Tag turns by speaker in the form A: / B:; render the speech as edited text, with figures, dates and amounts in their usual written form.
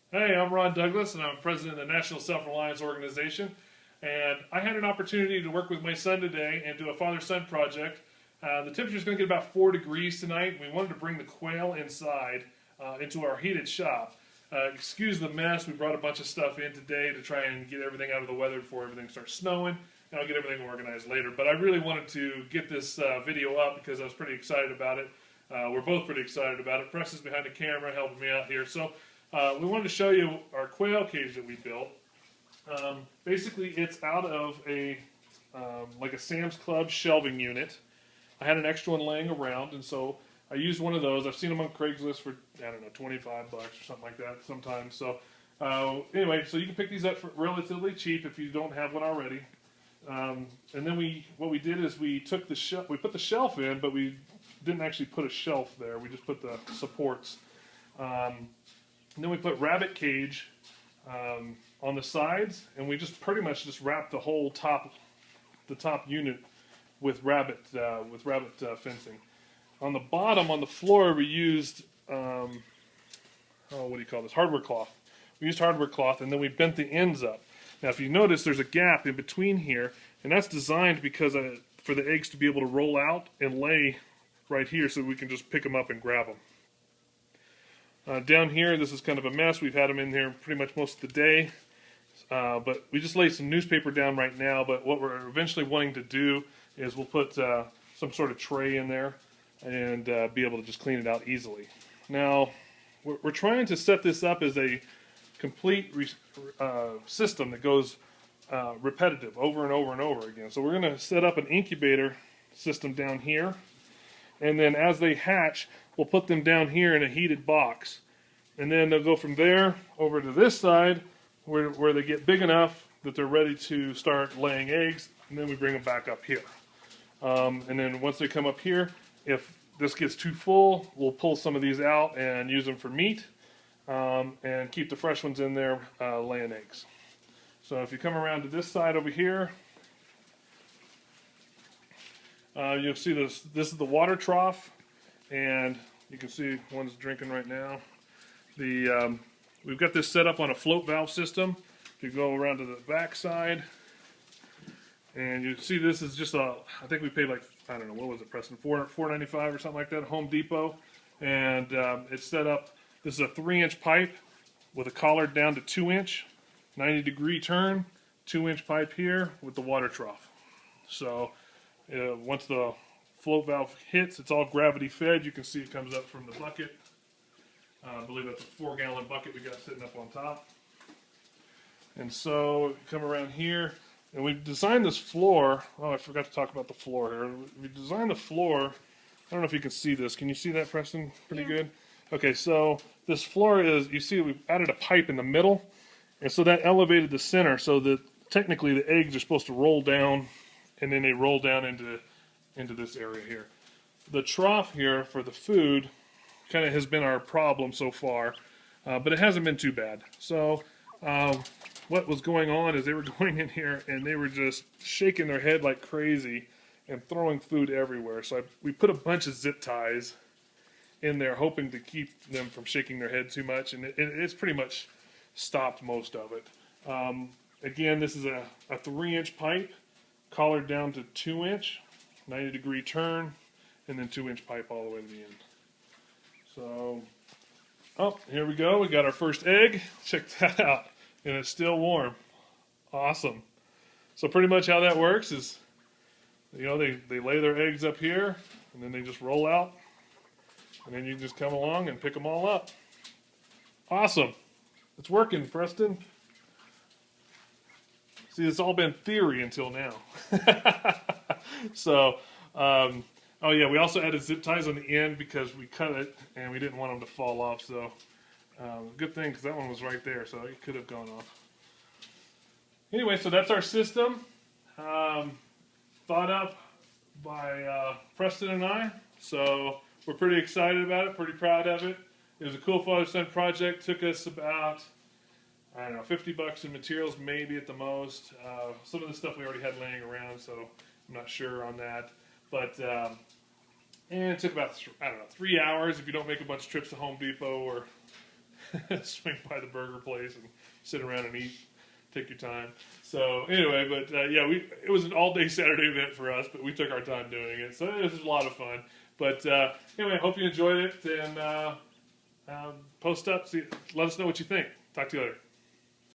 A: Hey, I'm Ron Douglas, and I'm president of the National Self-Reliance Organization. And I had an opportunity to work with my son today and do a father-son project. The temperature is going to get about 4 degrees tonight. We wanted to bring the quail inside into our heated shop. Excuse the mess. We brought a bunch of stuff in today to try and get everything out of the weather before everything starts snowing. And I'll get everything organized later. But I really wanted to get this video up because I was pretty excited about it. We're both pretty excited about it. Press is behind the camera helping me out here. So we wanted to show you our quail cage that we built. Basically, it's out of a like a Sam's Club shelving unit. I had an extra one laying around, and so I used one of those. I've seen them on Craigslist for, I don't know, 25 bucks or something like that sometimes. So anyway, so you can pick these up for relatively cheap if you don't have one already. And then what we did is we took the shelf, we put the shelf in, but we didn't actually put a shelf there. We just put the supports. And then we put rabbit cage on the sides, and we just pretty much just wrapped the whole top unit with rabbit fencing. On the bottom, on the floor, we used what do you call this? Hardware cloth. We used hardware cloth, and then we bent the ends up. Now, if you notice, there's a gap in between here, and that's designed because for the eggs to be able to roll out and lay right here, so we can just pick them up and grab them. Down here, this is kind of a mess. We've had them in here pretty much most of the day. But we just laid some newspaper down right now. But what we're eventually wanting to do is we'll put some sort of tray in there and be able to just clean it out easily. Now, we're trying to set this up as a complete system that goes repetitive over and over and over again. So we're going to set up an incubator system down here. And then as they hatch, we'll put them down here in a heated box. And then they'll go from there over to this side where they get big enough that they're ready to start laying eggs. And then we bring them back up here. And then once they come up here, if this gets too full, we'll pull some of these out and use them for meat. And keep the fresh ones in there laying eggs. So if you come around to this side over here, you'll see this is the water trough, and you can see one's drinking right now. We've got this set up on a float valve system. If you go around to the back side, and you see this is just I think we paid like, I don't know, what was it, Preston? $4.95 or something like that at Home Depot. And it's set up, this is a 3-inch pipe with a collar down to 2-inch, 90-degree turn, 2-inch pipe here with the water trough. So once the float valve hits, it's all gravity fed. You can see it comes up from the bucket. I believe that's a 4-gallon bucket we got sitting up on top. And so come around here, and we designed this floor. Oh, I forgot to talk about the floor here. We designed the floor. I don't know if you can see this. Can you see that, Preston? Pretty good. Okay, so this floor is, you see we've added a pipe in the middle, and so that elevated the center so that technically the eggs are supposed to roll down, and then they roll down into this area here. The trough here for the food kind of has been our problem so far, but it hasn't been too bad. So what was going on is they were going in here and they were just shaking their head like crazy and throwing food everywhere. So we put a bunch of zip ties in there hoping to keep them from shaking their head too much, and it's pretty much stopped most of it. Again, this is a 3-inch pipe collared down to 2-inch, 90-degree turn, and then 2-inch pipe all the way to the end. So, oh, here we go. We got our first egg. Check that out. And it's still warm. Awesome. So pretty much how that works is, you know, they lay their eggs up here, and then they just roll out. And then you can just come along and pick them all up. Awesome. It's working, Preston. See, it's all been theory until now. So, oh yeah, we also added zip ties on the end because we cut it and we didn't want them to fall off. So, good thing because that one was right there, so it could have gone off. Anyway, so that's our system. Thought up by Preston and I. So we're pretty excited about it, pretty proud of it. It was a cool father-son project. Took us about, I don't know, 50 bucks in materials, maybe at the most. Some of the stuff we already had laying around, so I'm not sure on that. But and it took about, I don't know, 3 hours if you don't make a bunch of trips to Home Depot or swing by the burger place and sit around and eat. Take your time. So anyway, but yeah, it was an all-day Saturday event for us, but we took our time doing it. So it was a lot of fun. But anyway, I hope you enjoyed it, and post up. Let us know what you think. Talk to you later.